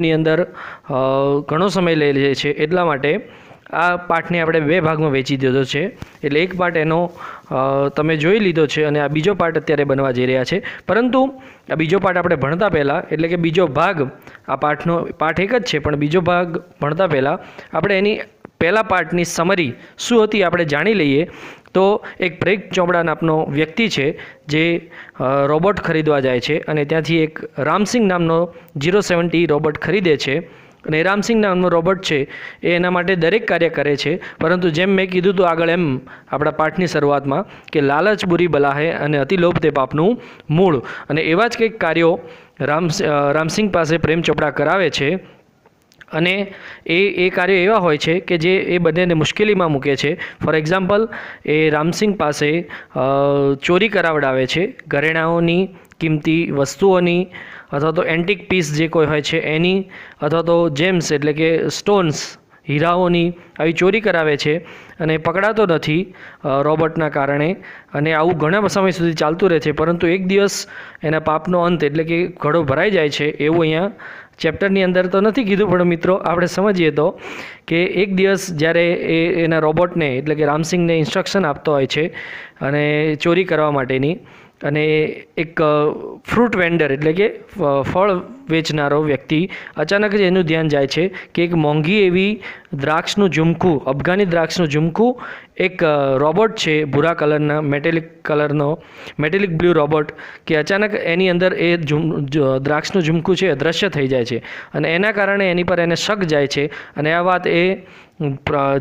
એની અંદર ઘણો સમય લઈ લે છે, એટલા માટે આ પાઠને આપણે બે ભાગમાં વહેંચી દીધો છે. એટલે એક પાર્ટ એનો તમે જોઈ લીધો છે અને આ બીજો પાર્ટ અત્યારે બનવા જઈ રહ્યા છે. પરંતુ આ બીજો પાર્ટ આપણે ભણતા પહેલાં, એટલે કે બીજો ભાગ, આ પાઠ એક જ છે પણ બીજો ભાગ ભણતા પહેલાં આપણે એની પહેલા પાર્ટની સમરી શું હતી આપણે જાણી લઈએ. તો એક પ્રેમ ચોપડા નામનો વ્યક્તિ છે જે રોબોટ ખરીદવા જાય છે અને ત્યાંથી એક રામસિંગ નામનો 070 રોબોટ ખરીદે છે. અને રામસિંગ નામનો રોબોટ છે એ એના માટે દરેક કાર્ય કરે છે. પરંતુ જેમ મેં કીધું હતું આગળ એમ આપણા પાઠની શરૂઆતમાં કે લાલચ બુરી બલા હે અને અતિલોભ તે પાપનું મૂળ, અને એવા જ કંઈક કાર્યો રામસિંગ પાસે પ્રેમ ચોપડા કરાવે છે. અને એ કાર્યો એવા હોય છે કે જે એ બંનેને મુશ્કેલીમાં મૂકે છે. ફોર એક્ઝામ્પલ, એ રામસિંગ પાસે ચોરી કરાવડાવે છે ઘરેણાઓની, કિંમતી વસ્તુઓની, અથવા તો એન્ટિક પીસ જે કોઈ હોય છે એની, અથવા તો જેમ્સ એટલે કે સ્ટોન્સ, હીરાઓની આવી ચોરી કરાવે છે અને પકડાતો નથી રોબોટના કારણે. અને આવું ઘણા સમય સુધી ચાલતું રહે છે. પરંતુ એક દિવસ એના પાપનો અંત એટલે કે ઘડો ભરાઈ જાય છે. એવું અહીંયા ચેપ્ટરની અંદર તો નથી કીધું, પણ મિત્રો આપણે સમજીએ તો કે એક દિવસ જ્યારે એના રોબોટને એટલે કે રામસિંગને ઇન્સ્ટ્રક્શન આપતો હોય છે અને ચોરી કરવા માટેની, અને એક ફ્રૂટ વેન્ડર એટલે કે ફળ વેચનારો વ્યક્તિ અચાનક જ એનું ધ્યાન જાય છે કે એક મોંઘી એવી દ્રાક્ષનું ઝુમખું, અફઘાની દ્રાક્ષનું ઝુમખું એક રોબોટ છે ભૂરા કલરના, મેટેલિક બ્લુ રોબોટ, કે અચાનક એની અંદર એ દ્રાક્ષનું ઝુમખું છે અદૃશ્ય થઈ જાય છે. અને એના કારણે એની પર એને શક જાય છે અને આ વાત એ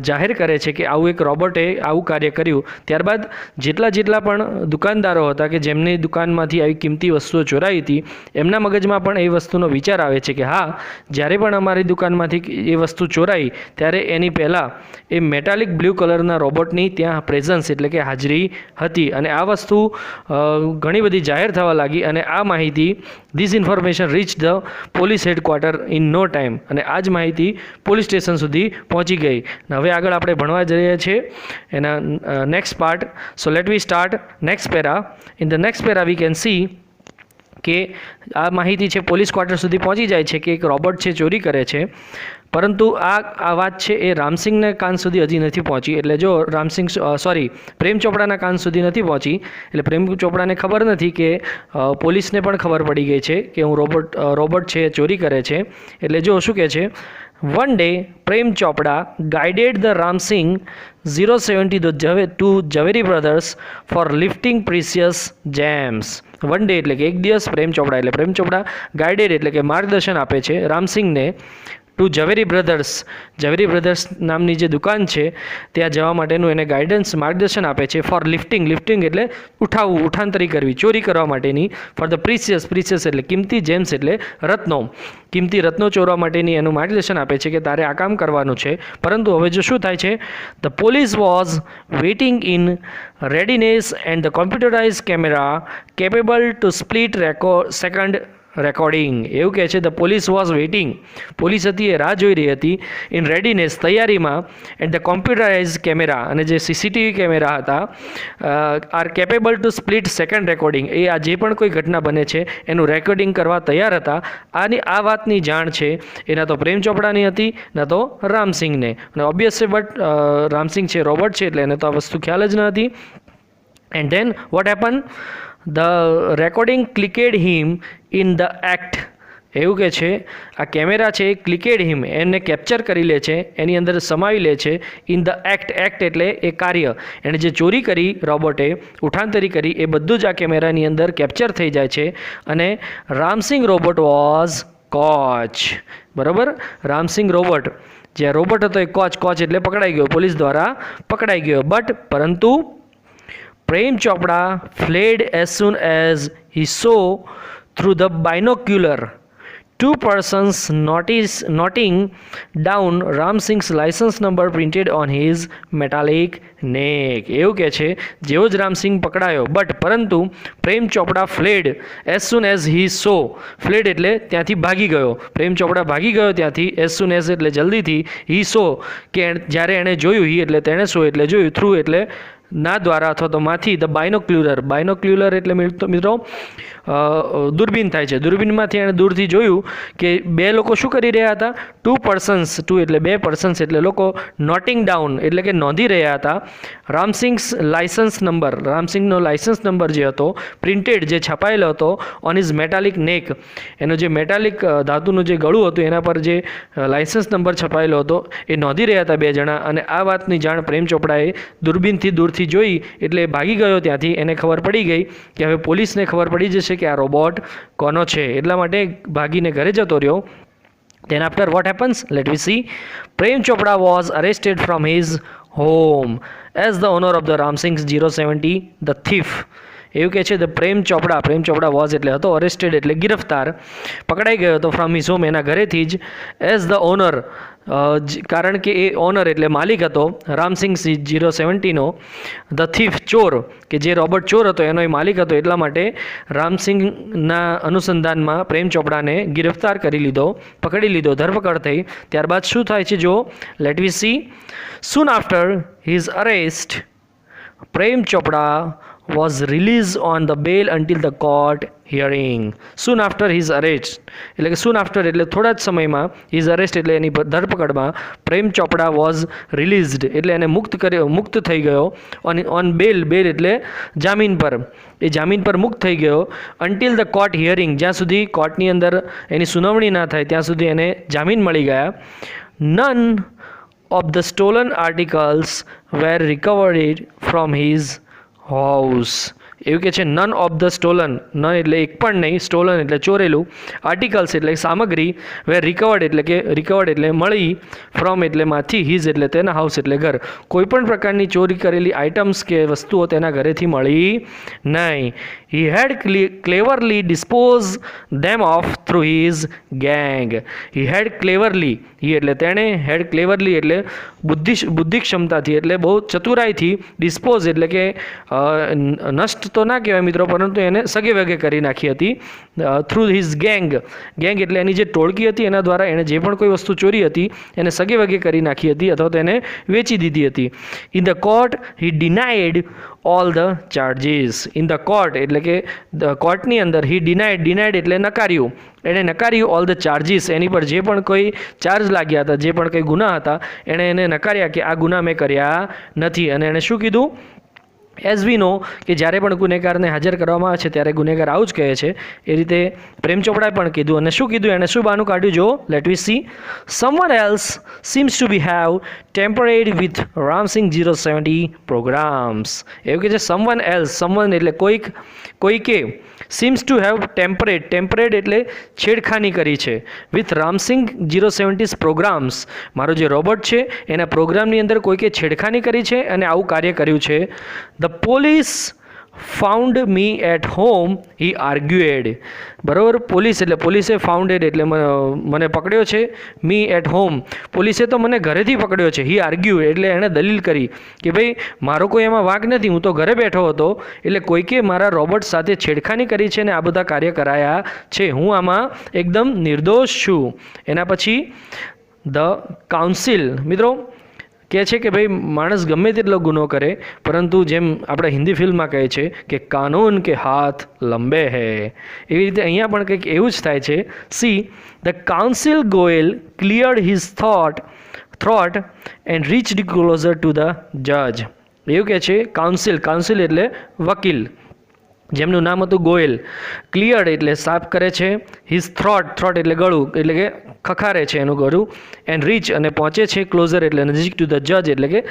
જાહેર કરે છે કે આવું એક રોબોટે આવું કાર્ય કર્યું. ત્યારબાદ જેટલા પણ દુકાનદારો હતા કે જેમની દુકાનમાંથી આવી કિંમતી વસ્તુઓ ચોરાઈ હતી, એમના મગજમાં પણ એ વસ્તુનો વિચાર આવે છે કે હા, જ્યારે પણ અમારી દુકાનમાંથી એ વસ્તુ ચોરાઈ ત્યારે એની પહેલાં એ મેટાલિક બ્લુ કલરના રોબોટની ત્યાં પ્રેઝન્સ એટલે કે હાજરી હતી. અને આ વસ્તુ ઘણી બધી જાહેર થવા લાગી અને આ માહિતી, this information reach the police headquarter in no time, અને આ જ માહિતી પોલીસ સ્ટેશન સુધી પહોંચી ગઈ. હવે આગળ આપણે ભણવા જઈ રહ્યા છીએ એના next part. So let V start next para. In the next para V can C કે આ માહિતી છે પોલીસ ક્વાર્ટર સુધી પહોંચી જાય છે કે એક રોબોટ છે ચોરી કરે છે. પરંતુ આ વાત છે એ રામસિંગના કાન સુધી હજી નથી પહોંચી. એટલે જો પ્રેમ ચોપડાના કાન સુધી નથી પહોંચી. એટલે પ્રેમ ચોપડાને ખબર નથી કે પોલીસને પણ ખબર પડી ગઈ છે કે રોબોટ છે ચોરી કરે છે. એટલે જો શું કહે છે, one day Prem Chopra guided the Ramsing 070 to Jhaveri Brothers for lifting precious gems. One day એટલે કે એક દિવસ પ્રેમ ચોપડા ગાઈડેડ એટલે કે માર્ગદર્શન આપે છે રામસિંગને ટુ ઝવેરી બ્રધર્સ નામની જે દુકાન છે ત્યાં જવા માટેનું એને માર્ગદર્શન આપે છે. ફોર લિફ્ટિંગ એટલે ઉઠાવવું, ઉઠાંતરી કરવી, ચોરી કરવા માટેની. ફોર ધ પ્રિસિયસ એટલે કિંમતી, જેમ્સ એટલે રત્નો, કિંમતી રત્નો ચોરવા માટેની એનું માર્ગદર્શન આપે છે કે તારે આ કામ કરવાનું છે. પરંતુ હવે જો શું થાય છે, the police was waiting in readiness and the computerise camera capable to split second recording. એવું કહે છે the police was waiting, police હતી એ રાહ જોઈ રહી હતી, ઇન રેડીનેસ તૈયારીમાં, એન્ડ ધ કોમ્પ્યુટરાઇઝ કેમેરા અને જે સીસીટીવી કેમેરા હતા are capable to split second recording, એ આ જે પણ કોઈ ઘટના બને છે એનું રેકોર્ડિંગ કરવા તૈયાર હતા. આ વાતની જાણ છે એ ના તો પ્રેમ ચોપડાની હતી ના તો રામસિંગને. અને ઓબ્વિયસ છે બટ રામસિંગ છે રોબોટ છે એટલે એને તો આ વસ્તુ ખ્યાલ જ ન હતી. And then what happen, the recording clicked him in the act. એવું કે છે આ કેમેરા છે ક્લિકેડ હિમ, એને કેપ્ચર કરી લે છે, એની અંદર સમાવી લે છે. ઇન ધ એક્ટ એટલે એ કાર્ય, એણે જે ચોરી કરી રોબોટે, ઉઠાંતરી કરી, એ બધું જ આ કેમેરાની અંદર કેપ્ચર થઈ જાય છે. અને રામસિંગ રોબોટ વોઝ કોચ. બરાબર, રામસિંગ રોબોટ જે રોબોટ હતો એ કોચ એટલે પકડાઈ ગયો, પોલીસ દ્વારા પકડાઈ ગયો. પરંતુ Prem Chopra fled as soon as he saw through the binocular two persons noting down Ramsingh's license number printed on his metallic neck. એવું કહે છે જેવો જ રામસિંગ પકડાયો પરંતુ પ્રેમ ચોપડા fled as soon as he saw, fled એટલે ત્યાંથી ભાગી ગયો, પ્રેમ ચોપડા ભાગી ગયો ત્યાંથી. as soon as એટલે જલ્દીથી, he saw કે જ્યારે એણે જોયું, he એટલે તેણે saw એટલે જોયું, through એટલે ના દ્વારા અથવા તો માંથી, ધ બાયનોક્યુલર એટલે મિત્રો દૂરબીન થાય છે. દૂરબીનમાંથી એણે દૂરથી જોયું કે બે લોકો શું કરી રહ્યા હતા. 2 persons, 2 એટલે 2 persons એટલે લોકો નોટિંગ ડાઉન એટલે કે નોંધી રહ્યા હતા રામસિંગ્સ લાઇસન્સ નંબર. રામસિંગનો લાઇસન્સ નંબર જે હતો પ્રિન્ટેડ, જે છપાયેલો હતો ઓન ઇઝ મેટાલિક નેક, એનો જે મેટાલિક ધાતુનું જે ગળું હતું એના પર જે લાઇસન્સ નંબર છપાયેલો હતો એ નોંધી રહ્યા હતા બે જણા. અને આ વાતની જાણ પ્રેમ ચોપડાએ દૂરબીનથી દૂરથી જોઈ એટલે ભાગી ગયો ત્યાંથી. એને ખબર પડી ગઈ કે હવે પોલીસને ખબર પડી જશે કે આ રોબોટ કોનો છે, એટલા માટે ભાગીને ઘરે જતો રહ્યો. Then after what happens? Let me see. Prem Chopra was arrested from his home as the owner of the Ramsing 070, the thief. એવું કહે છે ધ પ્રેમ ચોપડા વોઝ એટલે હતો, અરેસ્ટેડ એટલે ગિરફ્તાર, પકડાઈ ગયો હતો ફ્રોમ હિઝ હોમ એના ઘરેથી જ, એઝ ધ ઓનર કારણ કે એ ઓનર એટલે માલિક હતો રામસિંગ 070નો, ધ થીફ ચોર કે જે રોબોટ ચોર હતો એનો એ માલિક હતો, એટલા માટે રામસિંગના અનુસંધાનમાં પ્રેમ ચોપડાને ગિરફ્તાર કરી લીધો, પકડી લીધો, ધરપકડ થઈ. ત્યારબાદ શું થાય છે જો let we C. Soon after his arrest Prem Chopra was released on the bail until the court hearing. Soon after his arrest એટલે કે soon after એટલે થોડા જ સમયમાં, his arrest એટલે એની ધરપકડમાં, પ્રેમ ચોપડા was released એટલે એને મુક્ત થઈ ગયો on bail એટલે જામીન પર, એ જામીન પર મુક્ત થઈ ગયો. until the court hearing જ્યાં સુધી કોર્ટની અંદર એની સુનાવણી ના થાય ત્યાં સુધી એને જામીન મળી ગયા. none of the stolen articles were recovered from his house. એવું કે છે none of the stolen, none એટલે એક પણ નહીં, સ્ટોલન એટલે ચોરેલું, આર્ટિકલ્સ એટલે સામગ્રી, વેર રિકવર્ડ એટલે કે રિકવર્ડ એટલે મળી, ફ્રોમ એટલે માંથી, હિઝ એટલે તેના, હાઉસ એટલે ઘર. કોઈપણ પ્રકારની ચોરી કરેલી આઇટમ્સ કે વસ્તુઓ તેના ઘરેથી મળી નહીં. He had cleverly dispose them of through his gang. He had cleverly, he એટલે તેણે, હેડ ક્લેવરલી એટલે બુદ્ધિ ક્ષમતાથી એટલે બહુ ચતુરાઈથી, ડિસ્પોઝ એટલે કે નષ્ટ તો ના કહેવાય મિત્રો, પરંતુ એને સગે વગે કરી નાખી હતી. થ્રુ હિઝ ગેંગ એટલે એની જે ટોળકી હતી એના દ્વારા એણે જે પણ કોઈ વસ્તુ ચોરી હતી એને સગે વગે કરી નાખી હતી અથવા તો એને વેચી દીધી હતી. In the court he denied all the charges. In the court એટલે કે કોર્ટની અંદર હી ડિનાઇડ એટલે નકાર્યું, એણે નકાર્યું ઓલ ધ ચાર્જીસ, એની પર જે પણ કોઈ ચાર્જ લાગ્યા હતા, જે પણ કંઈ ગુના હતા એણે એને નકાર્યા કે આ ગુના મેં કર્યા નથી. અને એણે શું કીધું? એઝ વી નો કે જ્યારે પણ ગુનેગારને હાજર કરવામાં આવે છે ત્યારે ગુનેગાર આવું જ કહે છે, એ રીતે પ્રેમ ચોપડાએ પણ કીધું. અને શું કીધું એણે, શું બહાનું કાઢ્યું જો let we see. Someone else seems to be have tampered with Ramsingh 070 programs. એવું કે છે સમવન એલ્સ, સમવન એટલે કોઈકે, સીમ્સ ટુ હેવ ટેમ્પરેડ એટલે છેડખાની કરી છે, વિથ રામસિંગ 070 પ્રોગ્રામ્સ, મારો જે રોબોટ છે એના પ્રોગ્રામની અંદર કોઈકે છેડખાની કરી છે અને આવું કાર્ય કર્યું છે. The police found me at home, he argued. બરાબર, પોલીસ એટલે પોલીસે ફાઉન્ડેડ એટલે મને પકડ્યો છે, મી એટ હોમ પોલીસે તો મને ઘરેથી પકડ્યો છે, હી આર્ગ્યુ એટલે એણે દલીલ કરી કે ભાઈ મારો કોઈ એમાં વાંક નથી, હું તો ઘરે બેઠો હતો, એટલે કોઈકે મારા રોબોટ સાથે છેડખાની કરી છે ને આ બધા કાર્ય કરાયા છે, હું આમાં એકદમ નિર્દોષ છું. એના પછી ધ કાઉન્સિલ મિત્રો કહે છે કે ભાઈ માણસ ગમે તેટલો ગુનો કરે પરંતુ જેમ આપણે હિન્દી ફિલ્મમાં કહે છે કે કાનૂન કે હાથ લંબે હૈ, એવી રીતે અહીંયા પણ કંઈક એવું જ થાય છે. C the counsel Goyal cleared his thought and reached closure to the જજ. એવું કહે છે કાઉન્સિલ એટલે વકીલ, જેમનું નામ હતું ગોયલ, ક્લિયર્ડ એટલે સાફ કરે છે, હિઝ થ્રોટ એટલે ગળું એટલે કે ખખારે છે એનું ગળું, એન્ડ રીચ અને પહોંચે છે, ક્લોઝર એટલે નજીક, ટુ ધ જજ એટલે કે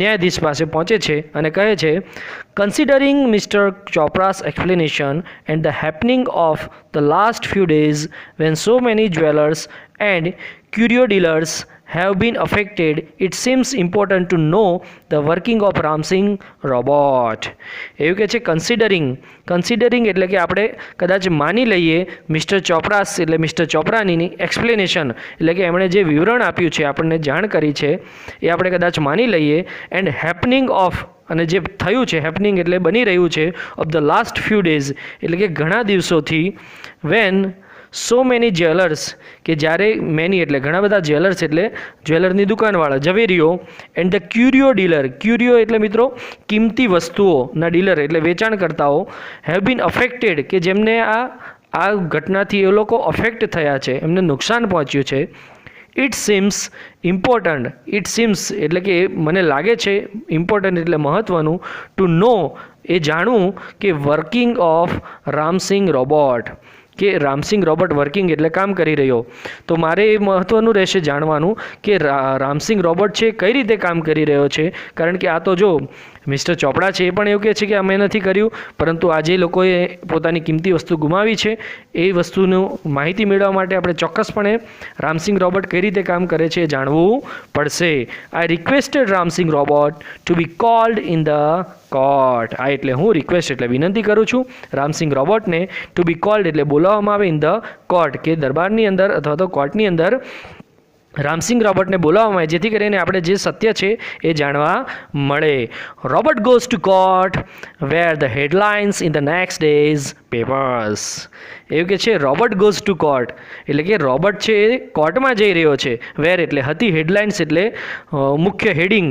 ન્યાયાધીશ પાસે પહોંચે છે અને કહે છે considering mister Chopra's explanation and the happening of the last few days when so many jewellers and curio dealers have been affected, it seems important to know the working of Ramsing robot. એવું કે છે considering એટલે કે આપણે કદાચ માની લઈએ mister ચોપરાસ એટલે મિસ્ટર ચોપરાની એક્સપ્લેનેશન એટલે કે એમણે જે વિવરણ આપ્યું છે, આપણને જાણ કરી છે, એ આપણે કદાચ માની લઈએ. એન્ડ હેપનિંગ ઓફ અને જે થયું છે, હેપનિંગ એટલે બની રહ્યું છે, of the last few days એટલે કે ઘણા દિવસોથી, વેન સો મેની જ્વેલર્સ કે જ્યારે મેની એટલે ઘણા બધા જ્વેલર્સ એટલે જ્વેલરની દુકાનવાળા ઝવેરીઓ એન્ડ ધ ક્યુરિયો ડીલર, ક્યુરિયો એટલે મિત્રો કિંમતી વસ્તુઓના ડીલર એટલે વેચાણકર્તાઓ હેવ બીન અફેક્ટેડ કે જેમને આ ઘટનાથી એ લોકો અફેક્ટ થયા છે, એમને નુકસાન પહોંચ્યું છે. It seems important, it seems એટલે કે મને લાગે છે, ઇમ્પોર્ટન્ટ એટલે મહત્ત્વનું, ટુ નો એ જાણવું કે વર્કિંગ ઓફ રામસિંગ રોબોટ કે રામસિંગ રોબોટ વર્કિંગ એટલે કામ કરી રહ્યો. તો મારે એ મહત્ત્વનું રહેશે જાણવાનું કે રામસિંગ રોબોટ છે કઈ રીતે કામ કરી રહ્યો છે. કારણ કે આ તો જો મિસ્ટર ચોપડા છે એ પણ એવું કહે છે કે અમે નથી કર્યું, પરંતુ આજે લોકોએ પોતાની કિંમતી વસ્તુ ગુમાવી છે. એ વસ્તુનું માહિતી મેળવવા માટે આપણે ચોક્કસપણે રામસિંગ રોબોટ કઈ રીતે કામ કરે છે એ જાણવું પડશે. I requested Ramsingh robot to be called in the court. આ એટલે હું રિક્વેસ્ટ એટલે વિનંતી કરું છું રામસિંગ રોબોટને ટુ બી કોલ્ડ એટલે બોલાવવામાં આવે ઇન ધ કોર્ટ કે દરબારની અંદર અથવા તો કોર્ટની અંદર રામસિંગ રોબોટને બોલાવવામાં આવે જેથી કરીને આપણે જે સત્ય છે એ જાણવા મળે. Robot goes to court where the headlines in the next days papers. એવું કે છે રોબોટ ગોઝ ટુ કોર્ટ એટલે કે રોબોટ છે એ કોર્ટમાં જઈ રહ્યો છે. વેર એટલે હતી, હેડલાઇન્સ એટલે મુખ્ય heading,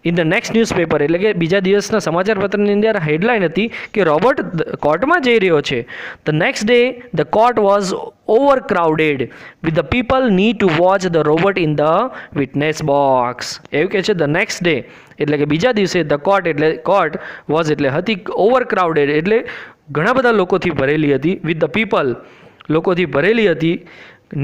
in the next newspaper એટલે કે બીજા દિવસના સમાચારપત્રની અંદર હેડલાઇન હતી કે રોબોટ કોર્ટમાં જઈ રહ્યો છે. The next day the court was overcrowded with the people need to watch the robot in the witness box. એવું કે છે ધ નેક્સ્ટ ડે એટલે કે બીજા દિવસે ધ કોર્ટ એટલે કોર્ટ વોઝ એટલે હતી, ઓવરક્રાઉડેડ એટલે ઘણા બધા લોકોથી ભરેલી હતી, વિથ ધ પીપલ લોકોથી ભરેલી હતી.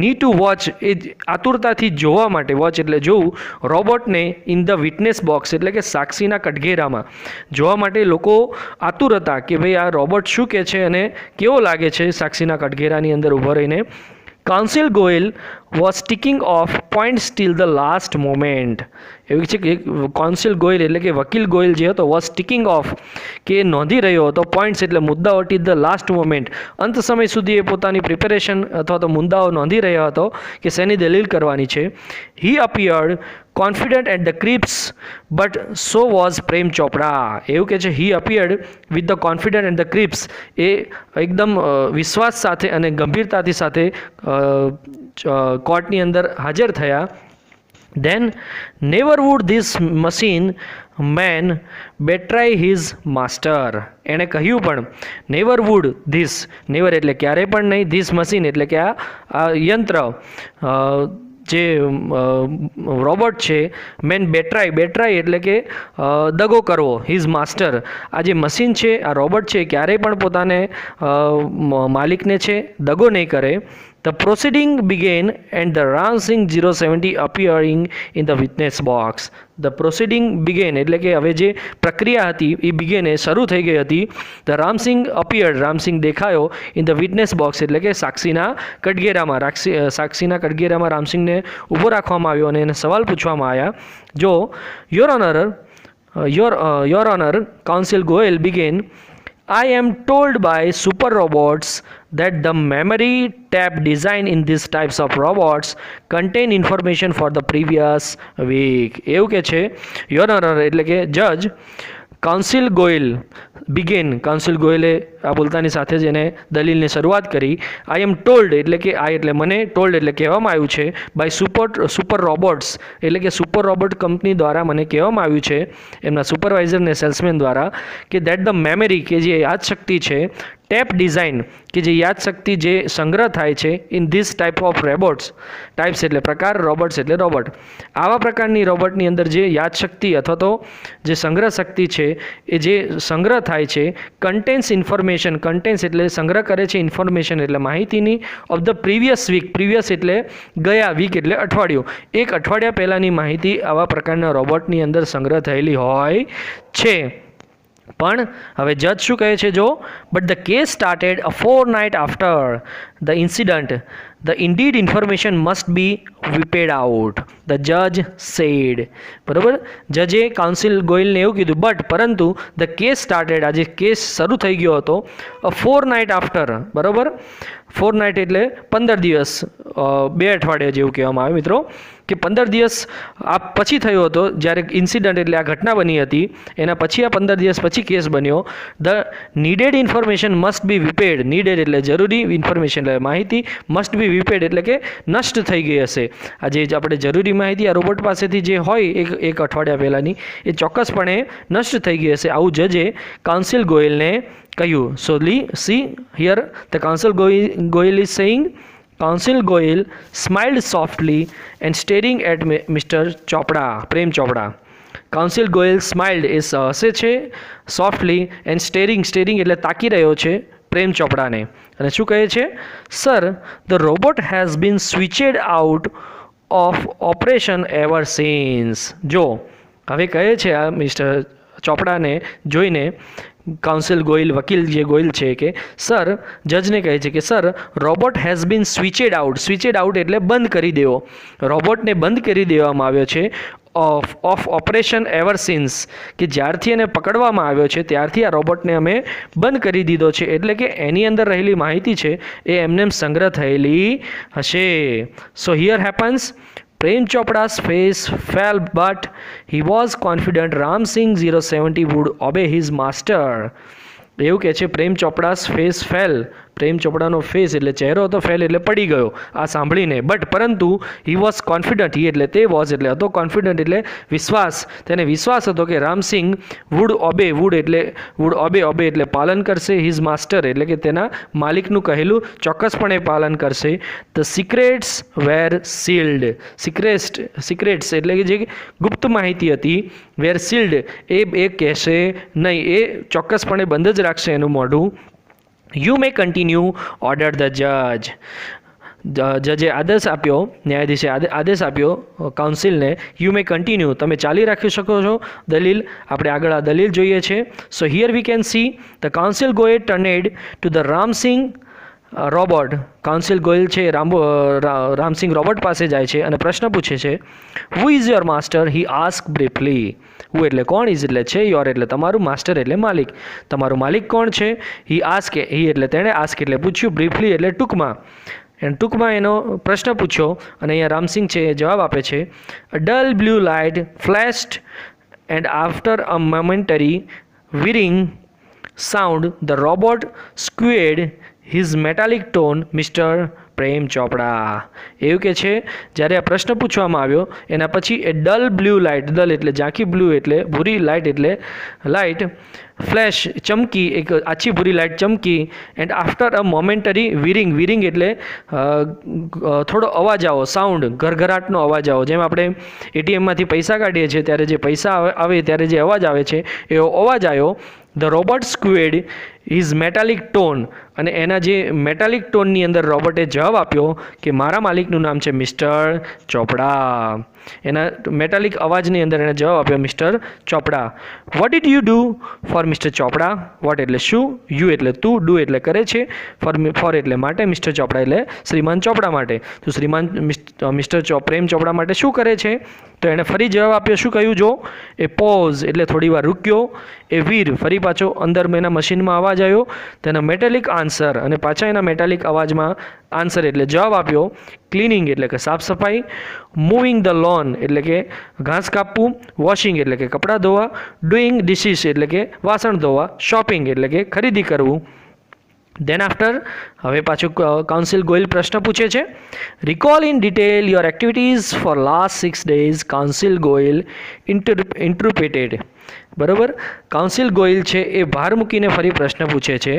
નીડ ટુ વોચ એ આતુરતાથી જોવા માટે, વોચ એટલે જોવું, રોબોટને ઇન ધ વિટનેસ બોક્સ એટલે કે સાક્ષીના કટઘેરામાં જોવા માટે લોકો આતુર હતા કે ભાઈ આ રોબોટ શું કહે છે અને કેવો લાગે છે સાક્ષીના કટઘેરાની અંદર ઊભો રહીને. Counsel Goyal was ticking off points till the last moment. એવું છે કે કાઉન્સિલ ગોયલ એટલે કે વકીલ ગોયલ જે હતો વોઝ ટીકિંગ ઓફ કે નોંધી રહ્યો હતો પોઈન્ટ્સ એટલે મુદ્દાઓ ટીલ ધ લાસ્ટ મોમેન્ટ અંત સમય સુધી એ પોતાની પ્રિપેરેશન અથવા તો મુદ્દાઓ નોંધી રહ્યો હતો કે શેની દલીલ કરવાની છે. He appeared confident at the crease but so was Prem Chopra. એવું કે છે he appeared with the confident at the crease એ એકદમ વિશ્વાસ સાથે અને ગંભીરતાથી સાથે કોર્ટની અંદર હાજર થયા. Then never would this machine man betray his master. એણે કહ્યું પણ નેવર વુડ ધીસ, નેવર એટલે ક્યારેય પણ નહીં, ધીસ મશીન એટલે કે આ યંત્ર જે રોબોટ છે, મેન બેટ્રાય એટલે કે દગો કરવો, હિઝ માસ્ટર. આ જે મશીન છે, આ રોબોટ છે, ક્યારેય પણ પોતાને માલિકને છે દગો નહીં કરે. The proceeding began and the Ramsing 070 appearing in the witness box. The proceeding began એટલે કે હવે જે પ્રક્રિયા હતી એ began એ શરૂ થઈ ગઈ હતી. The Ramsing appeared, રામસિંગ દેખાયો in the witness box એટલે કે સાક્ષીના કટઘેરામાં. સાક્ષીના કટઘેરામાં રામસિંગને ઊભો રાખવામાં આવ્યો અને એને સવાલ પૂછવામાં આવ્યા. જો your honour counsel Goyal began, I am told by super robots that the memory tab design in these types of robots contain information for the previous week. એવું કે છે યોર ઓનર એટલે કે જજ કાઉન્સિલ ગોયલ બિગેન, કાઉન્સિલ ગોયલે આ બોલતાની સાથે જ એને દલીલની શરૂઆત કરી. આઈ એમ ટોલ્ડ એટલે કે આઈ એટલે મને, ટોલ્ડ એટલે કહેવામાં આવ્યું છે, બાય સુપર રોબોટ્સ એટલે કે સુપર રોબોટ કંપની દ્વારા મને કહેવામાં આવ્યું છે એમના સુપરવાઇઝર ને સેલ્સમેન દ્વારા કે દેટ ધ મેમરી કે જે યાદશક્તિ છે, ટેપ ડિઝાઇન કે જે યાદશક્તિ જે સંગ્રહ થાય છે in this type of robots, types એટલે પ્રકાર, રોબોટ્સ એટલે રોબોટ, આવા પ્રકારની રોબોટની અંદર જે યાદશક્તિ અથવા તો જે સંગ્રહ શક્તિ છે એ જે સંગ્રહ થાય છે, કન્ટેન્સ ઇન્ફોર્મેશન, કન્ટેન્સ એટલે સંગ્રહ કરે છે, ઇન્ફોર્મેશન એટલે માહિતીની, of the previous week, previous એટલે ગયા, વીક એટલે અઠવાડિયું, એક અઠવાડિયા પહેલાંની માહિતી આવા પ્રકારના રોબોટની અંદર સંગ્રહ થયેલી હોય છે. પણ હવે જજ શું કહે છે જો, but the case started a fortnight after the incident, the indeed information must be wiped out, the જજ સેડ. બરાબર, જજે કાઉન્સિલ ગોયલને એવું કીધું. પરંતુ ધ કેસ સ્ટાર્ટેડ, આજે કેસ શરૂ થઈ ગયો હતો, અ 4 નાઇટ આફ્ટર. બરાબર, 4 નાઇટ એટલે 15 દિવસ, 2 અઠવાડિયા જેવું કહેવામાં આવે મિત્રો, કે 15 દિવસ આ પછી થયો હતો જ્યારે ઇન્સિડન્ટ એટલે આ ઘટના બની હતી, એના પછી આ 15 દિવસ પછી કેસ બન્યો. The needed information must be wiped. Needed એટલે જરૂરી, ઇન્ફોર્મેશન એટલે માહિતી, મસ્ટ બી વિપેડ એટલે કે નષ્ટ થઈ ગઈ હશે. આ જે આપણે જરૂરી માહિતી આ રોબોટ પાસેથી જે હોય એક અઠવાડિયા પહેલાંની, એ ચોક્કસપણે નષ્ટ થઈ ગઈ હશે, આવું જજે કાઉન્સિલ ગોયલને કહ્યું. So see here the counsel Goyal is saying, Counsel Goyal smiled softly and staring at Mr. Chopra, Prem Chopra. Counsel Goyal smiled એ હસે છે, softly and staring એટલે તાકી રહ્યો છે પ્રેમ ચોપડાને, અને શું કહે છે? Sir, the robot has been switched out of operation ever since. જો હવે કહે છે આ મિસ્ટર ચોપડાને જોઈને કાઉન્સિલ ગોયલ, વકીલ જે ગોયલ છે, કે સર, જજને કહે છે કે sir, robot has been switched out. Switched out એટલે બંધ કરી દેવો. રોબોટને બંધ કરી દેવામાં આવ્યો છે ઓફ ઓપરેશન એવર સિન્સ, કે જ્યારથી એને પકડવામાં આવ્યો છે ત્યારથી આ રોબોટને અમે બંધ કરી દીધો છે. એટલે કે એની અંદર રહેલી માહિતી છે એ એમને સંગ્રહ થયેલી હશે. સો here happens, Prem Chopra's face fell, but he was confident Ram Singh 070 would obey his master. એવું કહે છે, પ્રેમ ચોપડાસ ફેસ ફેલ, પ્રેમ ચોપડાનો ફેસ એટલે ચહેરો હતો, ફેલ એટલે પડી ગયો આ સાંભળીને. પરંતુ હી વોઝ કોન્ફિડન્ટ, હી એટલે તે, વોઝ એટલે હતો, કોન્ફિડન્ટ એટલે વિશ્વાસ, તેને વિશ્વાસ હતો કે રામસિંહ વુડ ઓબે એટલે પાલન કરશે, હિઝ માસ્ટર એટલે કે તેના માલિકનું કહેલું ચોક્કસપણે પાલન કરશે. The secrets were sealed. Secrets એટલે કે જે ગુપ્ત માહિતી હતી, વેર સીલ્ડ એ કહેશે નહીં, એ ચોક્કસપણે બંધ જ રાખશે એનું મોઢું. You may continue, order the જજ. જજે આદેશ આપ્યો, ન્યાયાધીશે આદેશ આપ્યો કાઉન્સિલને, યુ મે કન્ટિન્યુ, તમે ચાલી રાખી શકો છો દલીલ. આપણે આગળ આ દલીલ જોઈએ છે. So here we can see the counsel Goyal turned to the Ramsingh robot. Counsel Goyal છે રામસિંહ રોબોટ પાસે જાય છે અને પ્રશ્ન પૂછે છે, who is your master? He ask briefly. Who એટલે કોણ, ઇઝ એટલે છે, યોર એટલે તમારું, માસ્ટર એટલે માલિક. તમારું માલિક કોણ છે? હી આસ્ક, હી એટલે તેણે, આસ્ક એટલે પૂછ્યું, બ્રીફલી એટલે ટૂંકમાં. ટૂંકમાં એનો પ્રશ્ન પૂછ્યો અને અહીંયા રામસિંહ છે એ જવાબ આપે છે. A dull blue light flashed and after a momentary whirring sound the robot squared his metallic tone, Mr. Prem Chopra. એવું કે છે, જ્યારે આ પ્રશ્ન પૂછવામાં આવ્યો એના પછી એ ડલ બ્લુ લાઇટ, ડલ એટલે ઝાંખી, બ્લુ એટલે ભૂરી, લાઇટ એટલે લાઇટ, ફ્લેશ ચમકી, એક આછી ભૂરી લાઇટ ચમકી, એન્ડ આફ્ટર અ મોમેન્ટરી વિરિંગ એટલે થોડો અવાજ આવો, સાઉન્ડ, ઘરઘરાટનો અવાજ આવો, જેમ આપણે એટીએમમાંથી પૈસા કાઢીએ છીએ ત્યારે જે પૈસા આવે ત્યારે જે અવાજ આવે છે એવો અવાજ આવ્યો. The robot squad is metallic tone, અને એના જે મેટાલિક ટોનની અંદર રોબોટે જવાબ આપ્યો કે મારા માલિકનું નામ છે મિસ્ટર ચોપડા. એના મેટાલિક અવાજની અંદર એને જવાબ આપ્યો mister Chopra. What did you do for mister Chopra? Vote એટલે શું, યુ એટલે તું, ડુ એટલે કરે છે, ફોર એટલે માટે, મિસ્ટર ચોપડા એટલે શ્રીમાન ચોપડા માટે. તો શ્રીમાન મિસ્ટર પ્રેમ ચોપડા માટે શું કરે છે? તો એણે ફરી જવાબ આપ્યો, શું કહ્યું? જો એ પોઝ એટલે થોડી વાર રૂક્યો, એ વીર ફરી પાછો અંદર એના મશીનમાં અવાજ આવ્યો, તેનો મેટાલિક આન્સર, અને પાછા એના મેટાલિક અવાજમાં આન્સર એટલે જવાબ આપ્યો. ક્લિનિંગ એટલે કે સાફ સફાઈ, મૂવિંગ ધ લોન એટલે કે ઘાસ કાપવું, વોશિંગ એટલે કે કપડાં ધોવા, ડુઈંગ ડિશિસ એટલે કે વાસણ ધોવા, શોપિંગ એટલે કે ખરીદી કરવું. દેન આફ્ટર, હવે પાછું કાઉન્સિલ ગોયલ પ્રશ્ન પૂછે છે, recall in detail your activities for last 6 days. Counsel Goyal interpreted. બરાબર, કાઉન્સિલ ગોયલ છે એ ભાર મૂકીને ફરી પ્રશ્ન પૂછે છે.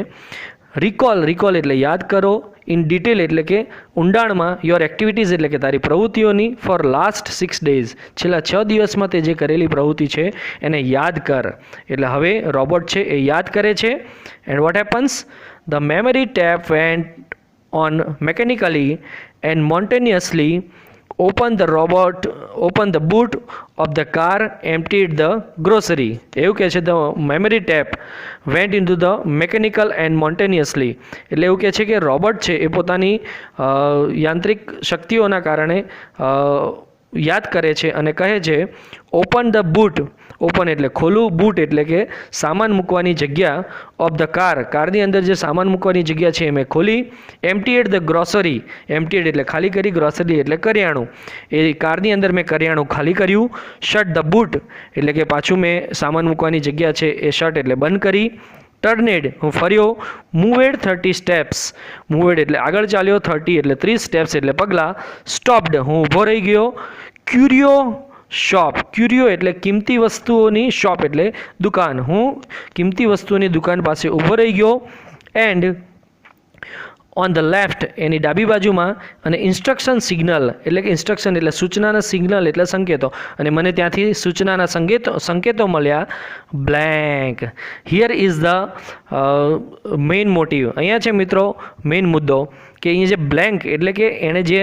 રિકોલ એટલે યાદ કરો, ઇન ડિટેલ એટલે કે ઊંડાણમાં, યોર એક્ટિવિટીઝ એટલે કે તારી પ્રવૃત્તિઓની, ફોર લાસ્ટ 6 days છેલ્લા 6 દિવસમાં તે જે કરેલી પ્રવૃત્તિ છે એને યાદ કર. એટલે હવે રોબોટ છે એ યાદ કરે છે. And what happens? The memory tap went on mechanically and monotonously open the boot of the car, emptied the grocery. એવું કહે છે the memory tap went into the mechanical and spontaneously. એટલે એવું કહે છે કે રોબોટ છે એ પોતાની યાંત્રિક શક્તિઓના કારણે યાદ કરે છે અને કહે છે ઓપન ધ બૂટ. ઓપન એટલે ખોલું, બૂટ એટલે કે સામાન મૂકવાની જગ્યા, ઓફ ધ કારની અંદર જે સામાન મૂકવાની જગ્યા છે એ મેં ખોલી. એમ્પટીડ ધ ગ્રોસરી. એમ્પટીડ એટલે ખાલી કરી, ગ્રોસરી એટલે કરિયાણું. એ કારની અંદર મેં કરિયાણું ખાલી કર્યું. શટ ધ બૂટ એટલે કે પાછું મેં સામાન મૂકવાની જગ્યા છે એ શટ એટલે બંધ કરી. ટર્નેડ હું ફર્યો. મૂવેડ 30 સ્ટેપ્સ. મૂવેડ એટલે આગળ ચાલ્યો, 30 એટલે 30 સ્ટેપ્સ એટલે પગલાં. સ્ટોપ્ડ હું ઊભો રહી ગયો. ક્યુરિયો શોપ. ક્યુરિયો એટલે કિંમતી વસ્તુઓની, શોપ એટલે દુકાન. હું કિંમતી વસ્તુઓની દુકાન પાસે ઊભો રહી ગયો. એન્ડ ઓન ધ લેફ્ટ એની ડાબી બાજુમાં અને ઇન્સ્ટ્રક્શન સિગ્નલ એટલે કે ઇન્સ્ટ્રક્શન એટલે સૂચનાના સિગ્નલ એટલે સંકેતો, અને મને ત્યાંથી સૂચનાના સંકેતો મળ્યા. Blank. Here is the main motive. અહીંયા છે મિત્રો મેઇન મુદ્દો કે અહીંયા જે બ્લેન્ક એટલે કે એણે જે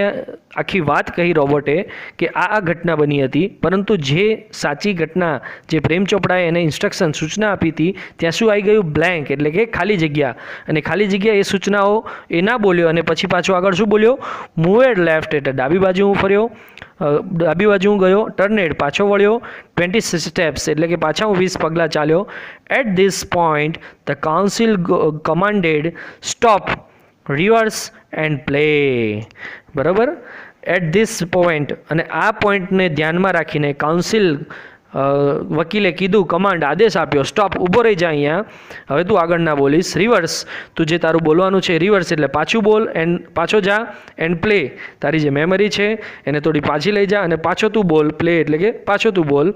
આખી વાત કહી રોબોટે કે આ ઘટના બની હતી, પરંતુ જે સાચી ઘટના જે પ્રેમ ચોપડાએ એને ઇન્સ્ટ્રક્શન સૂચના આપી હતી ત્યાં શું આવી ગયું? બ્લેન્ક એટલે કે ખાલી જગ્યા. અને ખાલી જગ્યા એ સૂચનાઓ એ ના બોલ્યો અને પછી પાછો આગળ શું બોલ્યો? મૂવેડ લેફ્ટ એટલે ડાબી બાજુ હું ફર્યો, ડાબી બાજુ હું ગયો. ટર્નેડ પાછો વળ્યો. 20 સ્ટેપ્સ એટલે કે પાછા હું 20 પગલાં ચાલ્યો. At this point the counsel commanded stop, reverse and play. બરાબર. એટ ધીસ પોઈન્ટ અને આ પોઈન્ટને ધ્યાનમાં રાખીને કાઉન્સિલ વકીલે કીધું, કમાન્ડ આદેશ આપ્યો, સ્ટોપ ઊભો રહી જા અહીંયા, હવે તું આગળ ના બોલીશ. રિવર્સ તું જે તારું બોલવાનું છે રિવર્સ એટલે પાછું બોલ, એન્ડ પાછો જા. એન્ડ પ્લે તારી જે મેમરી છે એને થોડી પાછી લઈ જા અને પાછો તું બોલ. પ્લે એટલે કે પાછો તું બોલ.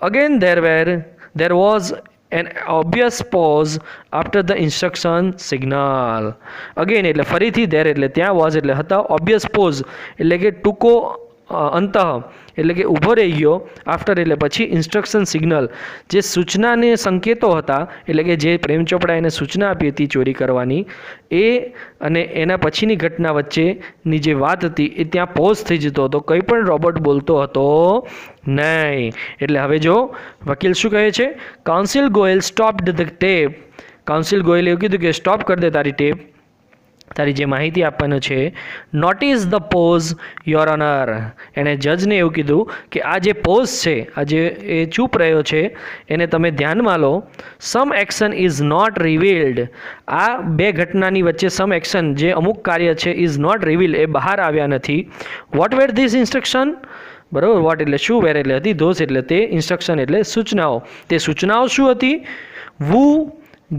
Again there was an obvious pause after the instruction signal. Again એટલે ફરીથી there એટલે ત્યાં, was એટલે હતા, obvious pause એટલે કે ટૂંકો અંતઃ એટલે કે ઊભો રહી ગયો. આફ્ટર એટલે પછી, ઇન્સ્ટ્રક્શન સિગ્નલ જે સૂચનાને સંકેતો હતા એટલે કે જે પ્રેમ ચોપડા એને સૂચના આપી હતી ચોરી કરવાની એ અને એના પછીની ઘટના વચ્ચેની જે વાત હતી એ ત્યાં પોઝ થઈ જતો હતો, કંઈ પણ રોબોટ બોલતો હતો નહીં. એટલે હવે જો વકીલ શું કહે છે? Counsel Goyal stopped the tape. Counsel ગોયલે એવું કીધું કે સ્ટોપ કરી દે તારી ટેપ, તારી જે માહિતી આપવાનું છે. Notice the pause your honour. એણે જજને એવું કીધું કે આ જે પોઝ છે, આ જે એ ચૂપ રહ્યો છે એને તમે ધ્યાનમાં લો. સમ એક્શન ઇઝ નોટ રિવીલ્ડ. આ બે ઘટનાની વચ્ચે સમ એક્શન જે અમુક કાર્ય છે ઇઝ નોટ રિવીલ્ડ એ બહાર આવ્યા નથી. What were this instruction. બરાબર. વોટ એટલે શું, વેર એટલે હતી, ધોસ એટલે તે, ઇન્સ્ટ્રક્શન એટલે સૂચનાઓ. તે સૂચનાઓ શું હતી? વુ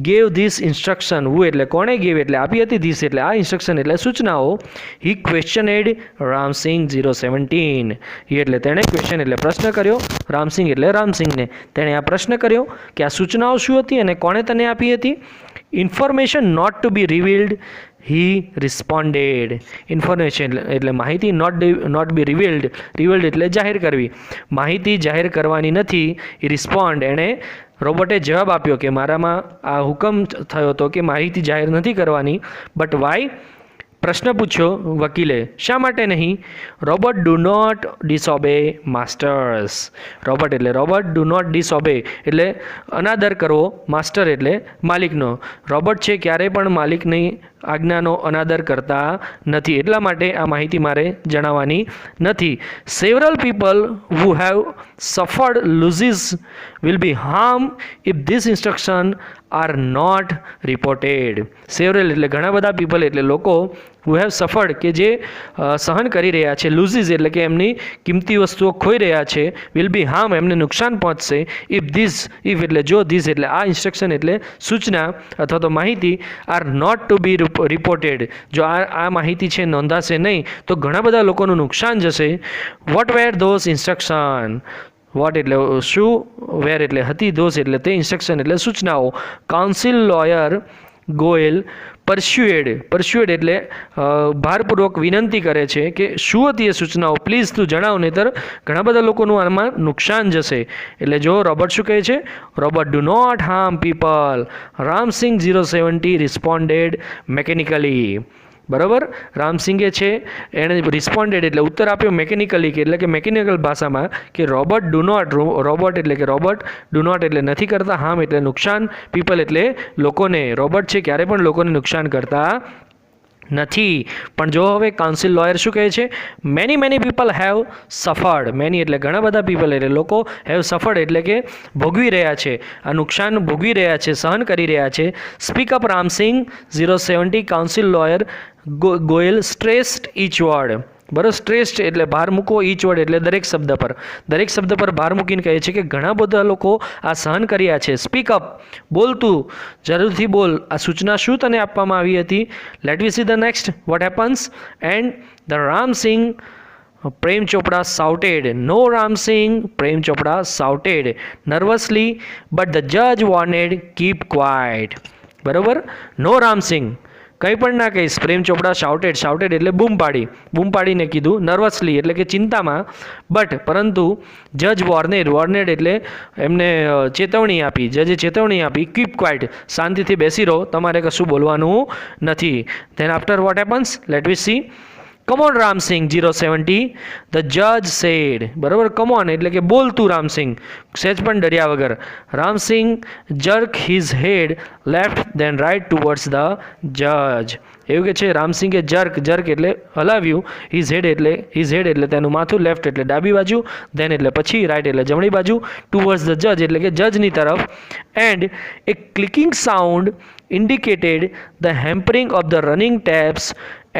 ગેવ ધીસ ઇન્સ્ટ્રક્શન. વુ એટલે કોણે, ગેવ એટલે આપી હતી, ધીસ એટલે આ, ઇન્સ્ટ્રક્શન એટલે સૂચનાઓ. હી ક્વેશ્ચનેડ રામસિંગ 017. હી એટલે તેણે, ક્વેશ્ચન એટલે પ્રશ્ન કર્યો, રામસિંગ એટલે રામસિંગને તેણે આ પ્રશ્ન કર્યો કે આ સૂચનાઓ શું હતી અને કોણે તને આપી હતી. Information not to be revealed he responded. Information એટલે માહિતી, નોટ બી રિવીલ્ડ એટલે જાહેર કરવી, માહિતી જાહેર કરવાની નથી. એ રિસ્પોન્ડ એણે રોબોટે જવાબ આપ્યો કે મારામાં આ હુકમ થયો હતો કે માહિતી જાહેર નથી કરવાની. But why? પ્રશ્ન પૂછ્યો વકીલે, શા માટે નહીં? Robot do not disobey masters. Robot એટલે રોબોટ, ડુ નોટ ડિસઓબે એટલે અનાદર કરવો, માસ્ટર એટલે માલિકનો. રોબોટ છે ક્યારેય પણ માલિકની આજ્ઞાનો અનાદર કરતા નથી, એટલા માટે આ માહિતી મારે જણાવવાની નથી. Several people who have suffered losses will be harmed if this instruction are not reported. Several એટલે ઘણા બધા પીપલ એટલે લોકો, હુ હેવ સફર્ડ કે જે સહન કરી રહ્યા છે, losses એટલે કે એમની કિંમતી વસ્તુઓ ખોઈ રહ્યા છે, will be harm એમને નુકસાન પહોંચશે. if એટલે જો, this એટલે આ, ઇન્સ્ટ્રક્શન એટલે સૂચના અથવા તો માહિતી, are not to be reported જો આ માહિતી છે નોંધાશે નહીં તો ઘણા બધા લોકોનું નુકસાન જશે. What were those instruction. What એટલે શું, વેર એટલે હતી, ધોઝ એટલે તે, ઇન્સ્ટ્રક્શન એટલે સૂચનાઓ. કાઉન્સિલ લોયર ગોયલ પરસ્યુએડ એટલે ભારપૂર્વક વિનંતી કરે છે કે શું હતી એ સૂચનાઓ, પ્લીઝ તું જણાવ, નહીંતર ઘણા બધા લોકોનું આમાં નુકસાન જશે. એટલે જો રોબોટ શું કહે છે? Robot do not harm people. Ramsingh 070 responded mechanically. બરાબર. રામસિંગે છે એણે રિસ્પોન્ડેડ એટલે ઉત્તર આપ્યો મેકેનિકલી કે એટલે કે મેકેનિકલ ભાષામાં કે રોબોટ એટલે કે રોબોટ ડુ નોટ એટલે નથી કરતા હાર્મ એટલે નુકસાન, પીપલ એટલે લોકોને. રોબોટ છે ક્યારે પણ લોકોને નુકસાન કરતા નથી. પણ જો હવે કાઉન્સિલ લોયર શું કહે છે, many people have suffered. Many એટલે ઘણા બધા પીપલ એટલે લોકો, હેવ સફર્ડ એટલે કે ભોગવી રહ્યા છે, આ નુકસાન ભોગવી રહ્યા છે, સહન કરી રહ્યા છે. Speak up Ramsingh 070 counsel lawyer Goyal stressed each word. બરાબર. સ્ટ્રેસ્ડ એટલે ભાર મૂકવો, ઈચ વર્ડ એટલે દરેક શબ્દ પર ભાર મૂકીને કહે છે કે ઘણા બધા લોકો આ સહન કર્યા છે. સ્પીક અપ બોલ, તું જરૂરથી બોલ. આ સૂચના શું તને આપવામાં આવી હતી? Let we see the next what happens. And the Ramsingh Prem Chopra shouted. No, Ram Singh, Prem Chopra shouted nervously, but the judge warned, keep quiet. બરોબર. નો રામસિંગ, કંઈ પણ ના કહીશ. પ્રેમ ચોપડા શાઉટેડ એટલે બૂમ પાડીને કીધું. નર્વસલી એટલે કે ચિંતામાં. પરંતુ જજ વોર્નેડ એટલે એમને ચેતવણી આપી, જજે ચેતવણી આપી. કીપ ક્વાઇટ શાંતિથી બેસી રહો, તમારે કશું બોલવાનું નથી. Then after what happens, let we see. Come on Ramsingh 070 the જજ સેડ. બરાબર. કમ ઓન એટલે કે બોલ તું રામસિંગ, સહેજ પણ ડર્યા વગર. Ramsingh jerk his head left then right towards the જજ. એવું કે છે રામસિંગે જર્ક એટલે હલાવ્યું, હિઝ હેડ એટલે તેનું માથું, લેફ્ટ એટલે ડાબી બાજુ, ધેન એટલે પછી, રાઇટ એટલે જમણી બાજુ, ટુવર્ડ્સ ધ જજ એટલે કે જજની તરફ. And A clicking sound indicated the hampering of the running taps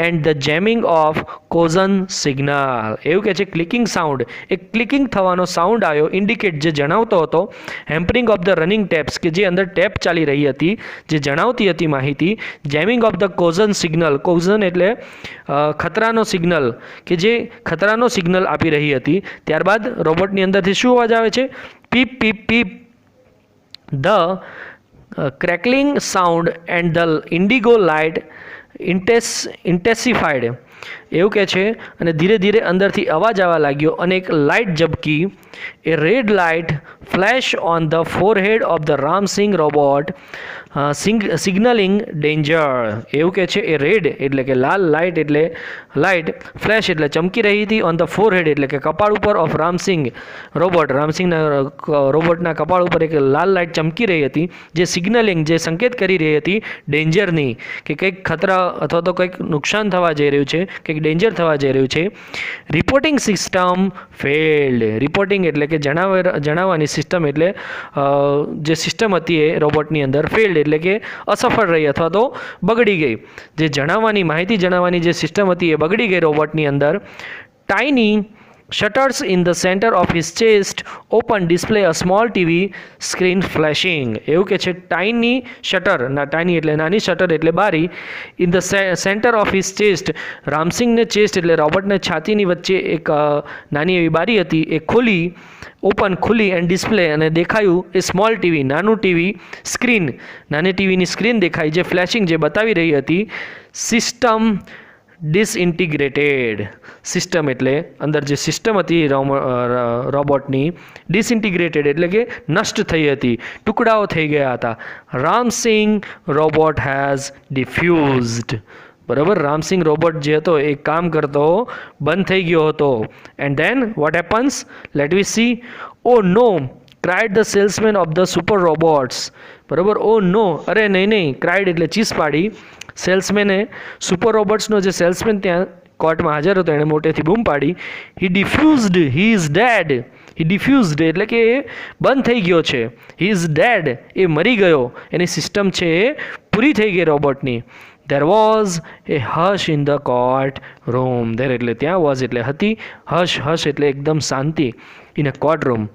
and the jamming of collision signal. એવું કે છે ક્લિકિંગ સાઉન્ડ, એક ક્લિકિંગ થવાનો સાઉન્ડ આવ્યો, ઇન્ડિકેટ જે જણાવતો હતો, hampering of the running taps કે જે અંદર ટેપ ચાલી રહી હતી, જે જણાવતી હતી માહિતી, જેમિંગ ઓફ ધ કોઝન સિગ્નલ, કોઝન એટલે ખતરાનો સિગ્નલ કે જે ખતરાનો સિગ્નલ આપી રહી હતી. ત્યારબાદ રોબોટની અંદરથી શું અવાજ આવે છે? Peep peep peep. The crackling sound and the indigo light intensified. એવું કહે છે અને ધીરે ધીરે અંદરથી અવાજ આવવા લાગ્યો અને એક લાઇટ ઝબકી. A red light flash on the forehead of the Ramsingh robot signalling danger. એવું કહે છે એ રેડ એટલે કે લાલ લાઇટ એટલે લાઇટ, ફ્લેશ એટલે ચમકી રહી હતી, ઓન ધ ફોરહેડ એટલે કે કપાળ ઉપર, ઓફ રામસિંગ રોબોટના કપાળ ઉપર એક લાલ લાઇટ ચમકી રહી હતી, જે સિગ્નલિંગ જે સંકેત કરી રહી હતી ડેન્જરની, કે કંઈક ખતરા અથવા તો કંઈક નુકસાન થવા જઈ રહ્યું છે, કંઈક ડેન્જર થવા જઈ રહ્યું છે. Reporting system failed. રિપોર્ટિંગ એટલે કે જણાવવાની સિસ્ટમ એટલે જે સિસ્ટમ હતી એ રોબોટની અંદર ફેલ્ડ એટલે કે અસફળ રહી અથવા તો બગડી ગઈ. જે જણાવવાની માહિતી જણાવવાની જે સિસ્ટમ હતી એ બગડી ગઈ રોબોટની અંદર. Tiny shutters in the center of his chest open display a small TV screen flashing. એવું કે છે ટાઇની શટર, ટાઇની એટલે નાની, શટર એટલે બારી. In the centre of his chest, રામસિંગને ચેસ્ટ એટલે રોબોટને છાતીની વચ્ચે એક નાની એવી બારી હતી, એ ખુલી એન્ડ ડિસ્પ્લે અને દેખાયું એ સ્મોલ ટીવી, નાનું ટીવી સ્ક્રીન, નાની ટીવીની સ્ક્રીન દેખાઈ જે ફ્લેશિંગ જે બતાવી રહી હતી. સિસ્ટમ ડિસઇન્ટિગ્રેટેડ. સિસ્ટમ એટલે અંદર જે સિસ્ટમ હતી રોબોટની, ડિસઇન્ટિગ્રેટેડ એટલે કે નષ્ટ થઈ હતી, ટુકડાઓ થઈ ગયા હતા. Ram Singh robot has diffused. બરાબર. રામસિંગ રોબોટ જે હતો એ કામ કરતો બંધ થઈ ગયો હતો. And then what happens, let we see. Oh no cried the salesman of the super robots. બરાબર. ઓ નો, અરે નહીં, ક્રાઇડ એટલે ચીસ પાડી. સેલ્સમેને સુપર રોબોટ્સનો જે સેલ્સમેન ત્યાં કોર્ટમાં હાજર હતો એણે મોટેથી બૂમ પાડી. He defused, he is dead. He defused એટલે કે એ બંધ થઈ ગયો છે. હી ઇઝ ડેડ, એ મરી ગયો. એની સિસ્ટમ છે એ પૂરી થઈ ગઈ રોબોટની. There was a hush in the court room. There એટલે ત્યાં, વોઝ એટલે હતી, હશ એટલે એકદમ શાંતિ. ઇન અ કોર્ટ રૂમ,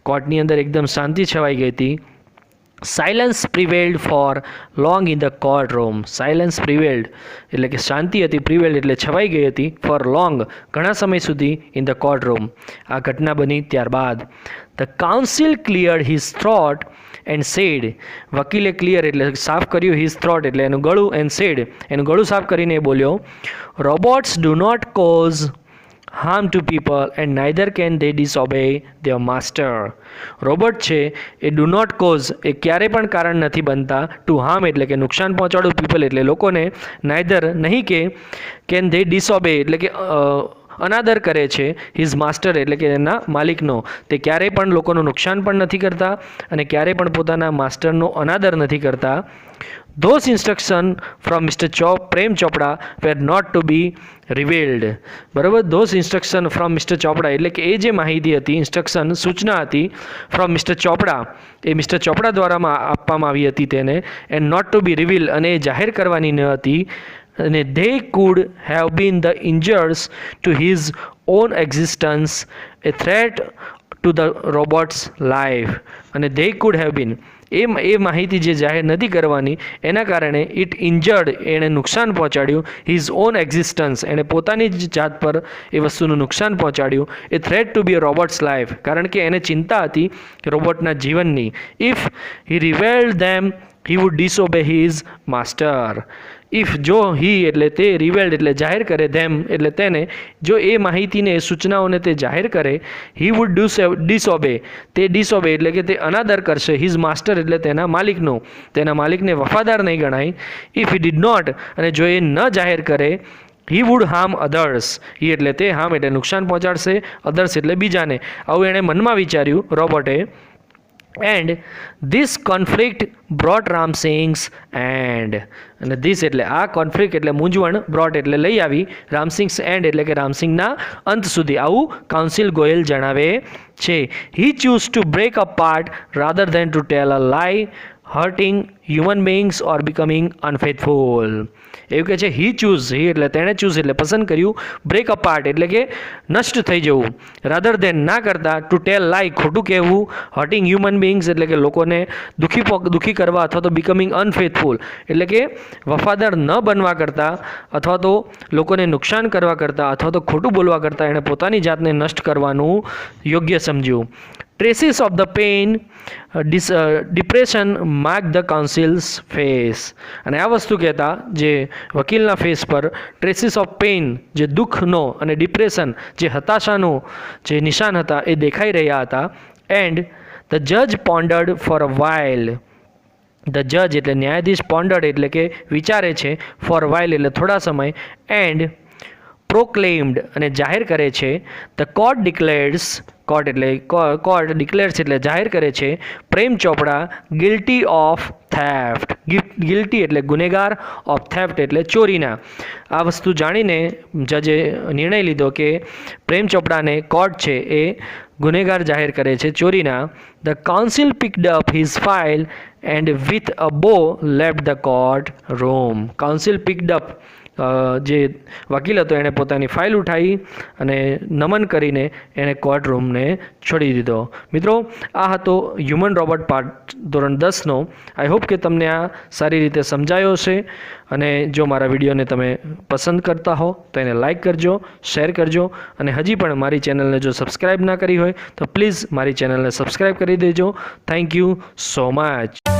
કોર્ટની અંદર એકદમ શાંતિ છવાઈ ગઈ હતી. Silence prevailed for long in the court room. Silence prevailed એટલે કે શાંતિ હતી, પ્રિવેલ્ડ એટલે છવાઈ ગઈ હતી, ફોર લોંગ ઘણા સમય સુધી, ઇન ધ કોર્ટ રૂમ આ ઘટના બની ત્યારબાદ. The counsel cleared his throat and said. વકીલે ક્લિયર એટલે સાફ કર્યું, હિઝ થ્રોટ એટલે એનું ગળું, એન્ડ સેડ એનું ગળું સાફ કરીને બોલ્યો, robots do not cause harm to people and neither can they disobey their master. Robot છે એ ડુ નોટ કોઝ એ ક્યારે પણ કારણ નથી બનતા ટુ હાર્મ એટલે કે નુકસાન પહોંચાડવું પીપલ એટલે લોકોને, નાઇધર નહીં કે કેન ધે ડિસઓબે એટલે કે અનાદર કરે છે હિઝ માસ્ટર એટલે કે એના માલિકનો, તે ક્યારેય પણ લોકોનું નુકસાન પણ નથી કરતા અને ક્યારેય પણ પોતાના માસ્ટરનો અનાદર નથી કરતા. Those instructions from Mr. Prem Chopra were not to be revealed. બરાબર, those instructions from Mr. ચોપડા એટલે કે એ જે માહિતી હતી, ઇન્સ્ટ્રક્શન સૂચના હતી from mister Chopra, A mister ચોપડા દ્વારા આપવામાં આવી હતી તેને, and not to be reveal અને એ જાહેર કરવાની ન હતી, અને they could have been the injures to his own existence, a threat to the robot's life. અને they could have been એ માહિતી જે જાહેર નથી કરવાની એના કારણે ઇટ ઇન્જર્ડ એણે નુકસાન પહોંચાડ્યું, હિઝ ઓન એક્ઝિસ્ટન્સ એણે પોતાની જ જાત પર એ વસ્તુનું નુકસાન પહોંચાડ્યું, a threat to be a robot's life કારણ કે એને ચિંતા હતી રોબોટના જીવનની. If he revealed them he would disobey his master. If જો હી એટલે તે, રિવેલ્ડ એટલે જાહેર કરે, ધેમ એટલે તેને, જો એ માહિતીને એ સૂચનાઓને તે જાહેર કરે, હી વુડ ડિસઓબે તે ડિસઓબે એટલે કે તે અનાદર કરશે, હિઝ માસ્ટર એટલે તેના માલિકનો, તેના માલિકને વફાદાર નહીં ગણાય. ઇફ હી ડીડ નોટ અને જો એ ન જાહેર કરે, હી વુડ હાર્મ અધર્સ, હી એટલે તે, હાર્મ એટલે નુકસાન પહોંચાડશે, અધર્સ એટલે બીજાને. આવું એણે મનમાં વિચાર્યું રોબોટે. And this conflict brought Ram Singh's end, અને ધીસ એટલે આ, કોન્ફ્લિક્ટ એટલે મૂંઝવણ, બ્રોટ એટલે લઈ આવી, રામસિંગ્સ એન્ડ એટલે કે રામસિંગના અંત સુધી, આવું કાઉન્સિલ ગોયલ જણાવે છે. He choose to break a part rather than to tell a lie, hurting human beings or becoming unfaithful. એવું કહે છે હી ચૂઝ, હી એટલે તેણે ચૂઝ એટલે પસંદ કર્યું, બ્રેક અપાર્ટ એટલે કે નષ્ટ થઈ જવું, રાધર દેન ના કરતાં, ટુ ટેલ લાઈ ખોટું કહેવું, હર્ટિંગ હ્યુમન બિંગ્સ એટલે કે લોકોને દુઃખી કરવા, અથવા તો બિકમિંગ અનફેથફુલ એટલે કે વફાદાર ન બનવા કરતાં, અથવા તો લોકોને નુકસાન કરવા કરતાં, અથવા તો ખોટું બોલવા કરતાં એણે પોતાની જાતને નષ્ટ કરવાનું યોગ્ય સમજ્યું. Traces of the pain depression mark the council's face. અને આ વસ્તુ કહેતા જે વકીલના ફેસ પર ટ્રેસીસ ઓફ પેઇન જે દુઃખનો અને ડિપ્રેશન જે હતાશાનો જે નિશાન હતા એ દેખાઈ રહ્યા હતા. એન્ડ ધ જજ પોન્ડર્ડ ફોર અ વાઇલ, ધ જજ એટલે ન્યાયાધીશ, પોન્ડર્ડ એટલે કે વિચારે છે, ફોર વાઇલ એટલે થોડા સમય, એન્ડ પ્રોક્લેમ્ડ અને જાહેર કરે છે, ધ કોર્ટ ડિક્લેર્સ, કોર્ટ એટલે કોર્ટ ડિક્લેર્સ એટલે જાહેર કરે છે, પ્રેમ ચોપડા ગિલ્ટી ઓફ થેફ્ટ, ગિલ્ટી એટલે ગુનેગાર, ઓફ થેફ્ટ એટલે ચોરીના. આ વસ્તુ જાણીને જજે નિર્ણય લીધો કે પ્રેમ ચોપડાને કોર્ટ છે એ ગુનેગાર જાહેર કરે છે ચોરીના. The council picked up his file and with a bow left the court room. Council picked up જે વકીલ હતો એણે પોતાની ફાઇલ ઉઠાવી અને નમન કરીને એણે કોર્ટ રૂમને છોડી દીધો. મિત્રો, આ હતો હ્યુમન રોબોટ પાર્ટ ધોરણ 10નો. આઈ હોપ કે તમને આ સારી રીતે સમજાયો હશે, અને જો મારા વિડીયોને તમે પસંદ કરતા હો તો એને લાઇક કરજો, શેર કરજો, અને હજી પણ મારી ચેનલને જો સબસ્ક્રાઈબ ના કરી હોય તો પ્લીઝ મારી ચેનલને સબસ્ક્રાઈબ કરી દેજો. Thank you so much.